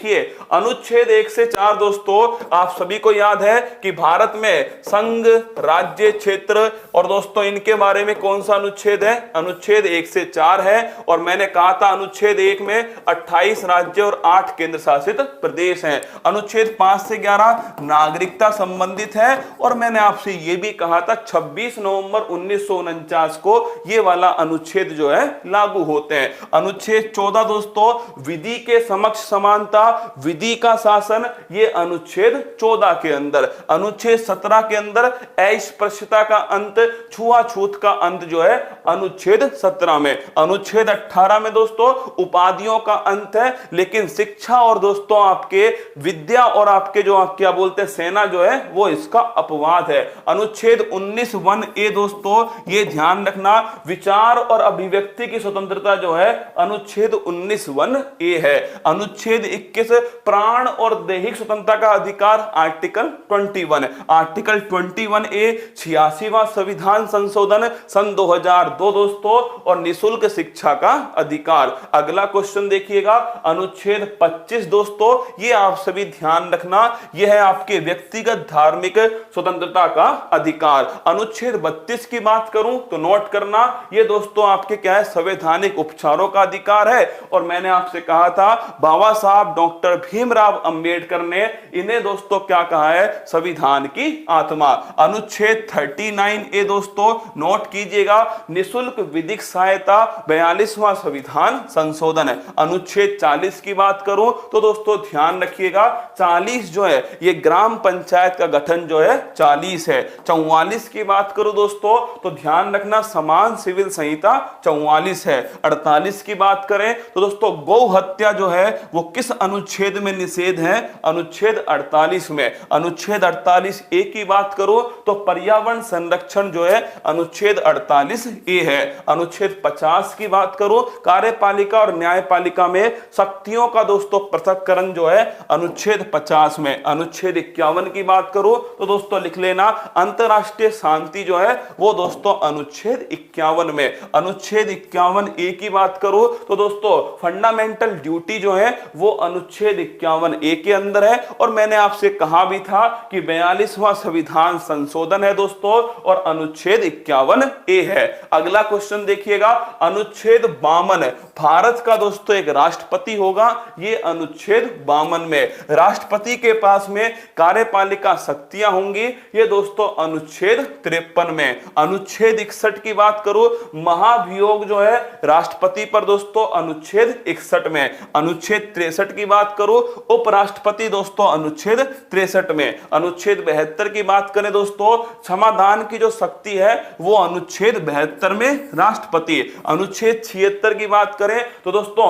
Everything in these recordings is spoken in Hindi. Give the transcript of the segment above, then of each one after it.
देखिए अनुच्छेद 1 से 4 दोस्तों आप सभी को याद है कि भारत में संघ, राज्य, क्षेत्र और दोस्तों इनके बारे में कौन सा अनुच्छेद है? अनुच्छेद 1 से 4 है। और मैंने कहा था अनुच्छेद 1 में 28 राज्य और 8 केंद्र शासित प्रदेश हैं। अनुच्छेद 5 से 11 नागरिकता संबंधित है। और मैंने आपसे यह भी कहा था 26 नवंबर 1949 को यह वाला अनुच्छेद जो है लागू होते हैं। अनुच्छेद 14 दोस्तों विधि के समक्ष समानता, विधि का शासन, ये अनुच्छेद 14 के अंदर। अनुच्छेद 17 के अंदर अस्पृश्यता का अंत, छुआछूत का अंत जो है अनुच्छेद 17 में। अनुच्छेद 18 में दोस्तों उपाधियों का अंत है, लेकिन शिक्षा और दोस्तों आपके विद्या और आपके जो आप क्या बोलते हैं सेना जो है वो इसका अपवाद है। अनुच्छेद 19(1)(a) दोस्तों ये ध्यान रखना, विचार और अभिव्यक्ति की स्वतंत्रता जो है अनुच्छेद 19(1)(a) है। अनुच्छेद 21 प्राण और दैहिक स्वतंत्रता का अधिकार, आर्टिकल 21। आर्टिकल 21(a) 86वां संविधान संशोधन सन 2002 दोस्तों, और निःशुल्क शिक्षा का अधिकार। अगला क्वेश्चन देखिएगा अनुच्छेद 25 दोस्तों, ये आप सभी ध्यान रखना, यह है आपके व्यक्तिगत धार्मिक स्वतंत्रता का अधिकार। अनुच्छेद 32 की बात करूं तो नोट करना, ये दोस्तों आपके क्या है संवैधानिक उपचारों का अधिकार है। और मैंने आपसे कहा था बाबा साहब डॉक्टर भीमराव अंबेडकर ने इन्हें दोस्तों क्या कहा है? संविधान की आत्मा। अनुच्छेद 39(a) दोस्तों नोट कीजिएगा, निःशुल्क विधिक सहायता, 42वां संविधान संशोधन है। अनुच्छेद 40 की बात करूं तो दोस्तों ध्यान रखिएगा 40 जो है ये ग्राम पंचायत का गठन जो है 40 है। 44 की बात करूं दोस्तों तो ध्यान रखना समान सिविल संहिता 44 है। 48 की बात करें तो दोस्तों गौ हत्या जो है वो किस अनुच्छेद में निषेध है? अनुच्छेद 48 में। अनुच्छेद 48(a) की बात करो तो पर्यावरण संरक्षण जो है अनुच्छेद 48(a) है। अनुच्छेद 50 की बात करो कार्यपालिका और न्यायपालिका में शक्तियों का दोस्तों पृथक्करण जो है अनुच्छेद 50 में। अनुच्छेद 51 की बात करो तो दोस्तों लिख लेना अंतरराष्ट्रीय शांति जो है वो दोस्तों अनुच्छेद 51 में। अनुच्छेद 51(a) की बात करो तो दोस्तों फंडामेंटल ड्यूटी जो है वो अनुच्छेद 51(a) के अंदर है। और मैंने आपसे कहा भी था कि 42वां संविधान संशोधन है दोस्तों, और अनुच्छेद 51(a) है। अगला क्वेश्चन देखिएगा अनुच्छेद 52, भारत का दोस्तों एक राष्ट्रपति होगा, ये अनुच्छेद 52 में। राष्ट्रपति के पास में कार्यपालिका शक्तियां होंगी, ये दोस्तों अनुच्छेद 53 में। अनुच्छेद 61 की बात करो महाभियोग जो है राष्ट्रपति पर दोस्तों अनुच्छेद 61 में। अनुच्छेद 63 की बात करो उपराष्ट्रपति दोस्तों अनुच्छेद 63 में। अनुच्छेद 72 की बात करें दोस्तों क्षमादान की जो शक्ति है वो अनुच्छेद 72 में राष्ट्रपति। अनुच्छेद 76 की बात करें तो दोस्तों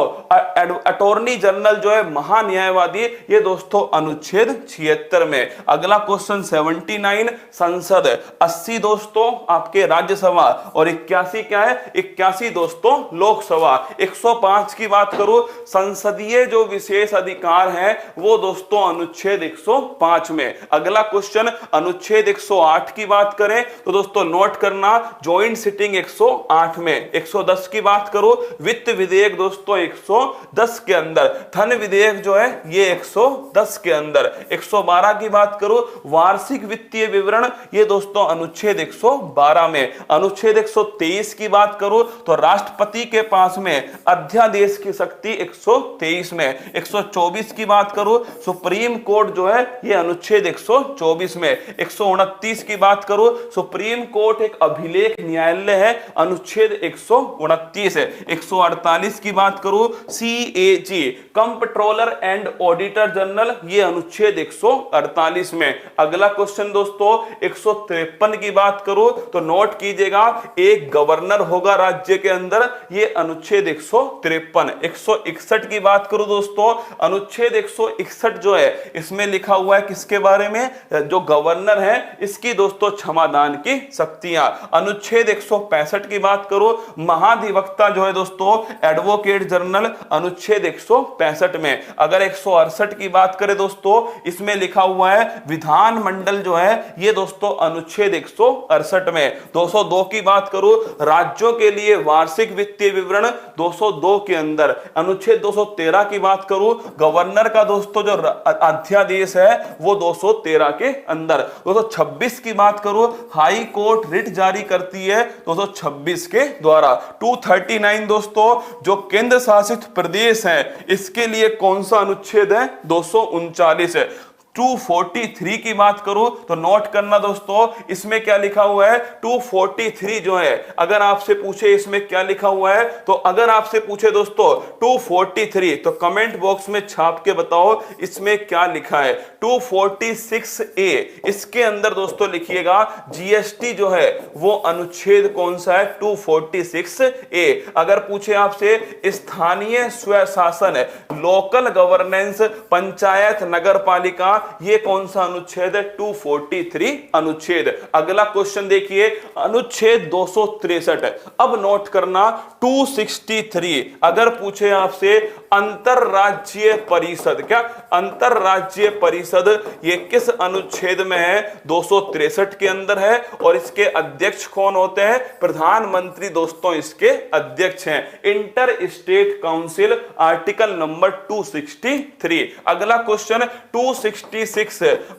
अटॉर्नी जनरल जो है महान्यायवादी, ये दोस्तों अनुच्छेद 76 में। अगला क्वेश्चन 79 संसद, 80 दोस्तों आपके राज्यसभा और 81 क्या है? 81 दोस्तों लोकसभा। 105 की बात करो संसदीय जो विशेष अधिकार है वो दोस्तों अनुच्छेद 105 में। अगला क्वेश्चन अनुच्छेद 108 की बात करें तो दोस्तों नोट करना ज्वाइंट सिटिंग 108 में। 110 की बात करो वित्त विधेयक दोस्तों 110 के अंदर। धन विधेयक जो है ये 110 के अंदर। 112 की बात करो वार्षिक वित्तीय विवरण, ये दोस्तों अनुच्छेद 112 में। अनुच्छेद 123 की बात करो तो राष्ट्रपति के पास में अध्यादेश की शक्ति 123 में। 124 की बात करो सुप्रीम कोर्ट जो है ये अनुच्छेद 124 में। 129 की बात करो सुप्रीम कोर्ट एक अभिलेख न्यायालय है, अनुच्छेद 129 है। 148 की बात करो CAG comptroller and auditor general, ये अनुच्छेद 148 में। अगला क्वेश्चन दोस्तों 153 की बात करो तो नोट कीजिएगा एक गवर्नर होगा राज्य के अंदर, ये अनुच्छेद 153। 161 की बात करो दोस्तों अनुच्छेद 161 जो है इसमें लिखा हुआ है किसके बारे में? जो गवर्नर है इसकी दोस्तों क्षमादान की शक्तियां। अनुच्छेद 165 की बात करो महाधिवक्ता जो है दोस्तों एडवोकेट जनरल अनुच्छेद 165 में। अगर 168 की बात करें दोस्तों, इसमें लिखा हुआ है विधानमंडल जो है ये दोस्तों अनुच्छेद 168 में। 202 की बात करूं, राज्यों के लिए वार्षिक वित्तीय विवरण 202 के अंदर। अनुच्छेद 213 की बात करूं, गवर्नर का दोस्तों जो अध्यादेश है वो 213 के अंदर। 226 की बात करूं, हाई कोर्ट रिट जारी करती है 226 के द्वारा। 239 दोस्तों जो केंद्र शासित प्रदेश है इसके लिए कौन सा अनुच्छेद है? 239 है। 243 की बात करूं तो नोट करना दोस्तों, इसमें क्या लिखा हुआ है? 243 जो है, अगर आपसे पूछे इसमें क्या लिखा हुआ है, तो अगर आपसे पूछे दोस्तों 243 तो कमेंट बॉक्स में छाप के बताओ इसमें क्या लिखा है। 246A इसके अंदर दोस्तों लिखिएगा जीएसटी जो है वो अनुच्छेद कौन सा है? 246A। अगर पूछे आपसे स्थानीय स्वशासन, लोकल गवर्नेंस, पंचायत, नगर पालिका, ये कौन सा अनुच्छेद है? 243 अनुच्छेद। अगला क्वेश्चन देखिए, अनुच्छेद 263। अब नोट करना 263। अगर पूछे आपसे अंतरराज्यीय परिषद, क्या अंतरराज्यीय परिषद ये किस अनुच्छेद में है? 263 के अंदर है। और इसके अध्यक्ष कौन होते हैं? प्रधानमंत्री दोस्तों इसके अध्यक्ष हैं। Inter state council article number 263। अगला क्वेश्चन 266।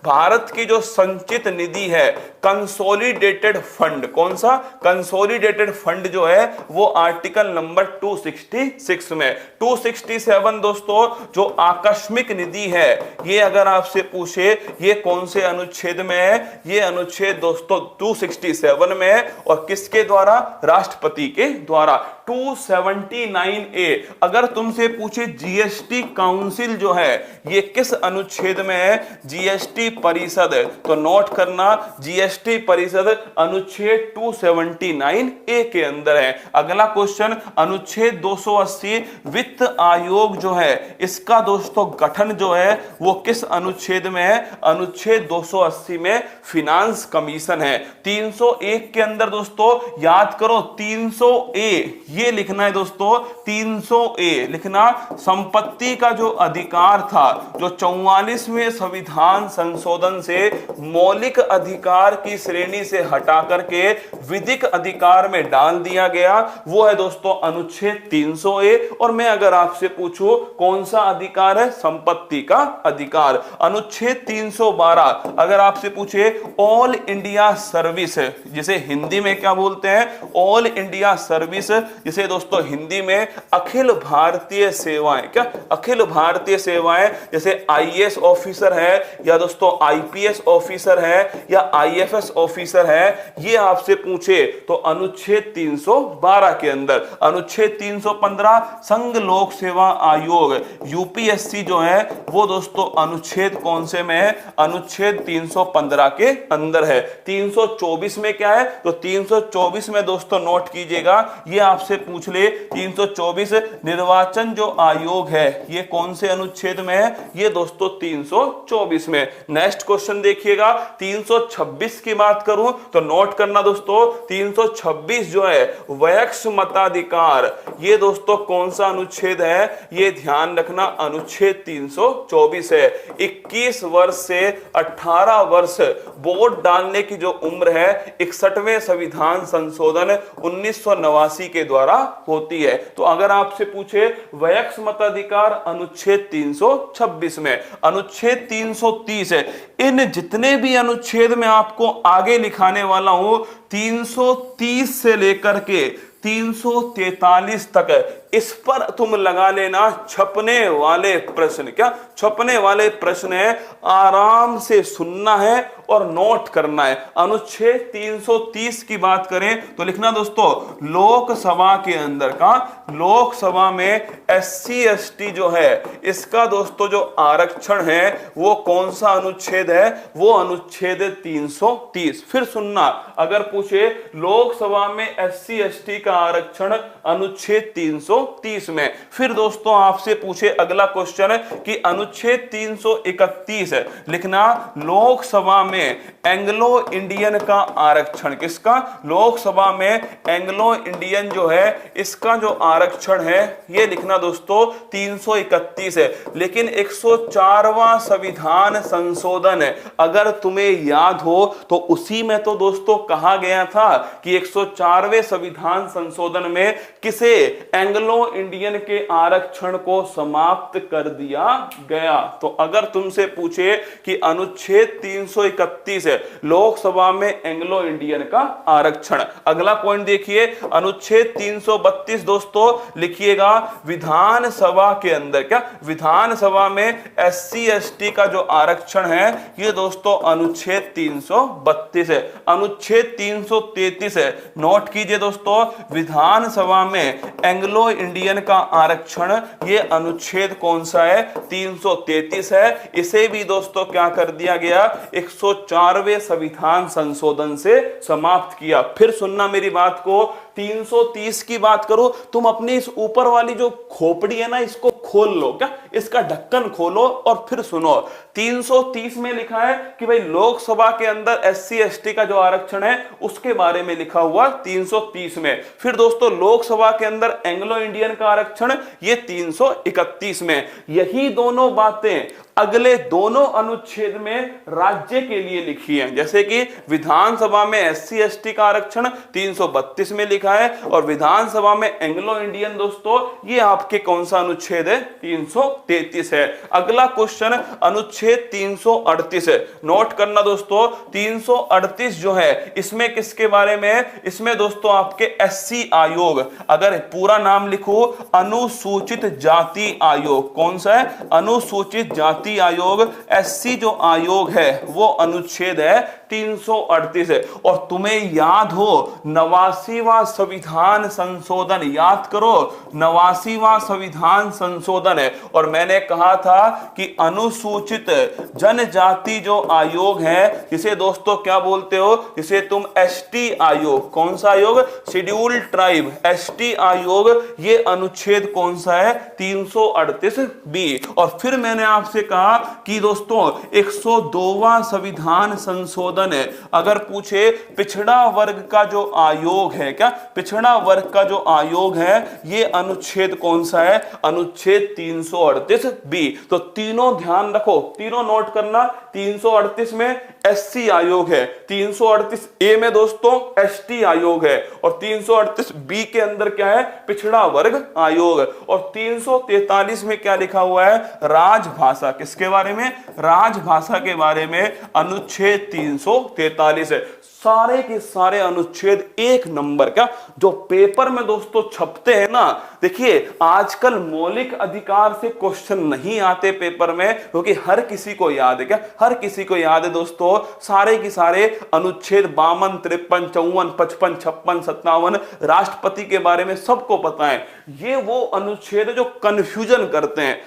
भारत की जो संचित निधि है, कंसोलिडेटेड फंड, कौन सा? कंसोलिडेटेड फंड जो है वो आर्टिकल नंबर 266 में। 267 दोस्तों जो आकस्मिक निधि है, ये अगर आपसे पूछे ये कौन से अनुच्छेद में है? ये अनुच्छेद दोस्तों 267 में है। और किसके द्वारा? राष्ट्रपति के द्वारा। 279A अगर तुमसे पूछे जीएसटी काउंसिल जो है ये किस अनुच्छेद में है? जीएसटी परिषद, तो नोट करना जीएसटी परिषद अनुच्छेद 279A के अंदर है। अगला क्वेश्चन अनुच्छेद 280 वित्त आयोग जो है इसका दोस्तों गठन जो है वो किस अनुच्छेद में है? अनुच्छेद 280 में फिनांस कमीशन है। 301 के अंदर दोस्तों याद करो 300A ये लिखना है दोस्तों, 300A लिखना, संपत्ति का जो अधिकार था जो 44वें संविधान संशोधन से मौलिक अधिकार की श्रेणी से हटा करके विधिक अधिकार में डाल दिया गया, वो है दोस्तों अनुच्छेद 300A। और मैं अगर आपसे पूछूं कौन सा अधिकार है? संपत्ति का अधिकार। अनुच्छेद 312 अगर आपसे पूछे ऑल इंडिया सर्विस, जिसे हिंदी में क्या बोलते हैं? ऑल इंडिया सर्विस, जिसे दोस्तों हिंदी में अखिल भारतीय सेवाएं, क्या अखिल भारतीय सेवाएं, जैसे आईएएस ऑफिसर है या दोस्तों आईपीएस ऑफिसर है या आईएफएस ऑफिसर है, ये आपसे पूछे तो अनुच्छेद 312 के अंदर। अनुच्छेद 315 संघ लोक सेवा आयोग यूपीएससी जो है वो दोस्तों अनुच्छेद कौन से में है? अनुच्छेद 315 के अंदर है। 324 में क्या है? तो 324 में दोस्तों नोट कीजिएगा, ये आपसे पूछ ले 324 निर्वाचन जो आयोग है ये कौन से अनुच्छेद में है? ये दोस्तों 324 में। नेक्स्ट क्वेश्चन देखिएगा 326 की बात करूं तो नोट करना दोस्तों 326 जो है वयस्क मताधिकार, ये दोस्तों कौन सा अनुच्छेद है? ये ध्यान रखना अनुच्छेद 324 है। 21 वर्ष से 18 वर्ष वोट डालने की जो उम्र है 61वें संविधान संशोधन 1989 के द्वारा होती है। तो अगर आपसे पूछे वयस्क मताधिकार अनुच्छेद 326 में। अनुच्छेद 330 है। इन जितने भी अनुच्छेद में आपको आगे लिखाने वाला हूं 330 से लेकर के 343 तक, इस पर तुम लगा लेना छपने वाले प्रश्न। क्या छपने वाले प्रश्न है? आराम से सुनना है और नोट करना है। अनुच्छेद 330 की बात करें तो लिखना दोस्तों लोकसभा के अंदर का, लोकसभा में एससी एसटी जो है इसका दोस्तों जो आरक्षण है वो कौन सा अनुच्छेद है? वो अनुच्छेद 330। फिर सुनना, अगर पूछे लोकसभा में एससी एसटी का आरक्षण अनुच्छेद 330 330 में। फिर दोस्तों आपसे पूछे अगला क्वेश्चन कि अनुच्छेद 331 लिखना, लोकसभा में एंग्लो इंडियन का आरक्षण। किसका? लोकसभा में एंग्लो इंडियन जो है इसका जो आरक्षण है ये लिखना दोस्तों 331 है। लेकिन 104वां संविधान संशोधन है, अगर तुम्हें याद हो तो उसी में तो दोस्तों कहा गया था कि 104वें संविधान संशोधन में किसे? एंग्लो इंडियन के आरक्षण को समाप्त कर दिया गया। तो अगर तुमसे पूछे कि अनुच्छेद 331 है, लोकसभा में एंग्लो इंडियन का आरक्षण। अगला पॉइंट देखिए, अनुच्छेद 332 दोस्तों लिखिएगा, विधानसभा के अंदर क्या? विधानसभा में SC ST का जो आरक्षण है ये दोस्तों अनुच्छेद 332 है। अनुच्छेद 333 है, नोट कीजिए दोस्तों, विधानसभा में एंग्लो इंडियन का आरक्षण ये अनुच्छेद कौन सा है? 333 है। इसे भी दोस्तों क्या कर दिया गया? 104वें संविधान संशोधन से समाप्त किया। फिर सुनना मेरी बात को, 330 की बात करो, तुम अपनी इस ऊपर वाली जो खोपड़ी है ना इसको खोल लो, क्या इसका ढक्कन खोलो और फिर सुनो। 330 में लिखा है कि भाई लोकसभा के अंदर SC ST का जो आरक्षण है उसके बारे में लिखा हुआ 330 में। फिर दोस्तों लोकसभा के अंदर एंग्लो इंडियन का आरक्षण ये 331 में। यही दोनों बातें अगले दोनों अनुच्छेद में राज्य के लिए लिखी है। जैसे कि विधानसभा में SC ST का आरक्षण 332 में लिखा है और विधानसभा में एंग्लो इंडियन दोस्तों ये आपके कौन सा अनुच्छेद है? 333 है। अगला क्वेश्चन अनुच्छेद 338 है, नोट करना दोस्तों। 338 जो है इसमें किसके बारे में है? इसमें दोस्तों आपके SC आयोग, अगर पूरा नाम लिखो अनुसूचित जाति आयोग। कौन सा है? अनुसूचित जाति आयोग। SC जो आयोग है वो अनुच्छेद है 338 है। और तुम्हें याद हो 89वां संविधान संशोधन, याद करो 89वां संविधान संशोधन है। और मैंने कहा था कि अनुसूचित जनजाति जो आयोग है जिसे दोस्तों क्या बोलते हो? जिसे तुम ST आयोग। कौन सा आयोग? शेड्यूल्ड ट्राइब ST आयोग। ये अनुच्छेद कौन सा है? 338B। और फिर मैंने आपसे कहा कि दोस्तों 102वां संविधान संशोधन है, अगर पूछे पिछड़ा वर्ग का जो आयोग है, क्या पिछड़ा वर्ग का जो आयोग है ये अनुच्छेद कौन सा है? अनुच्छेद 338B। तो तीनों ध्यान रखो, तीनों नोट करना। 338 में SC आयोग है, 338A में दोस्तों ST आयोग है और 338B के अंदर क्या है? पिछड़ा वर्ग आयोग। और 343 में क्या लिखा हुआ है? राजभाषा। किसके बारे में? राजभाषा के बारे में अनुच्छेद 343 है। सारे के सारे अनुच्छेद एक नंबर का जो पेपर में दोस्तों छपते हैं ना। देखिए आजकल मौलिक अधिकार से क्वेश्चन नहीं आते पेपर में, क्योंकि हर किसी को याद है, क्या हर किसी को याद है दोस्तों सारे के सारे अनुच्छेद 52, 53, 54, 55, 56, 57 राष्ट्रपति के बारे में सबको पता है। ये वो अनुच्छेद है जो कंफ्यूजन करते हैं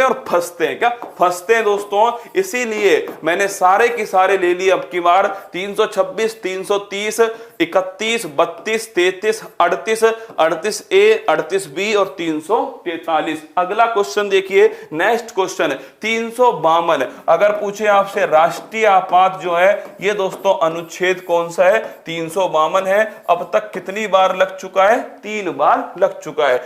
और फंसते हैं। क्या फंसते हैं दोस्तों? इसीलिए मैंने सारे के सारे ले लिए अब की बार। 326, 330, 31, 32, 33, 38, 38A, 38B और 343। अगला क्वेश्चन देखिए, नेक्स्ट क्वेश्चन 352। अगर पूछे आपसे राष्ट्रीय आपात जो है ये दोस्तों अनुच्छेद कौन सा है? 352 है। अब तक कितनी बार लग चुका है? 3 बार लग चुका है।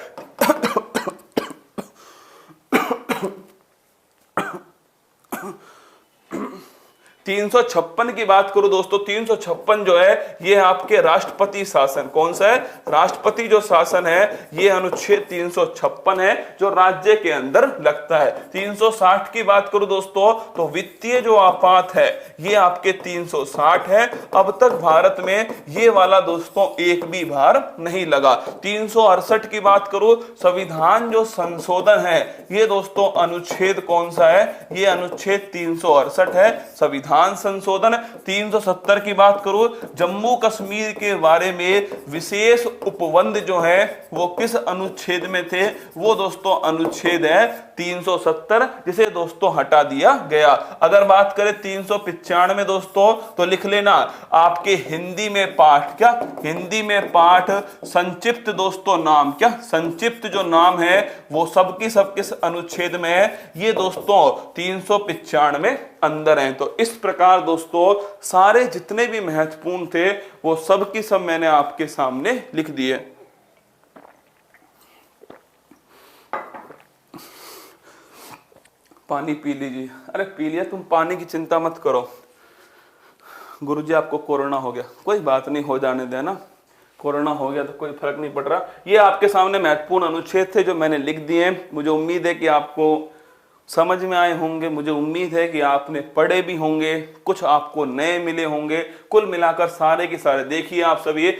356 की बात करूं दोस्तों, 356 जो है ये आपके राष्ट्रपति शासन। कौन सा है? राष्ट्रपति जो शासन है ये अनुच्छेद 356 है जो राज्य के अंदर लगता है। 360 की बात करूं दोस्तों तो वित्तीय जो आपात है ये आपके 360 है। अब तक भारत में ये वाला दोस्तों एक भी बार नहीं लगा। 368 की बात करूं, संविधान जो संशोधन है ये दोस्तों अनुच्छेद कौन सा है? ये अनुच्छेद 368 है, संविधान संशोधन। 370 की बात करूं, जम्मू कश्मीर के बारे में विशेष उपबंध जो है वो किस अनुच्छेद में थे? वो दोस्तों अनुच्छेद है 370, जिसे दोस्तों हटा दिया गया। अगर बात करें 395 दोस्तों, तो लिख लेना आपके हिंदी में पाठ, क्या हिंदी में पाठ संक्षिप्त दोस्तों नाम, क्या संक्षिप्त जो नाम है वो सबकी सब किस अनुच्छेद में है, ये दोस्तों 395 अंदर हैं। तो इस प्रकार दोस्तों सारे जितने भी महत्वपूर्ण थे वो सब की सब मैंने आपके सामने लिख दिए। पानी पी लीजिए। अरे पी लिया, तुम पानी की चिंता मत करो। गुरुजी आपको कोरोना हो गया, कोई बात नहीं, हो जाने देना, कोरोना हो गया तो कोई फर्क नहीं पड़ रहा। ये आपके सामने महत्वपूर्ण अनुच्छेद थे जो मैंने लिख दिए। मुझे उम्मीद है कि आपको समझ में आए होंगे, मुझे उम्मीद है कि आपने पढ़े भी होंगे, कुछ आपको नए मिले होंगे। कुल मिलाकर सारे के सारे देखिए आप सब ये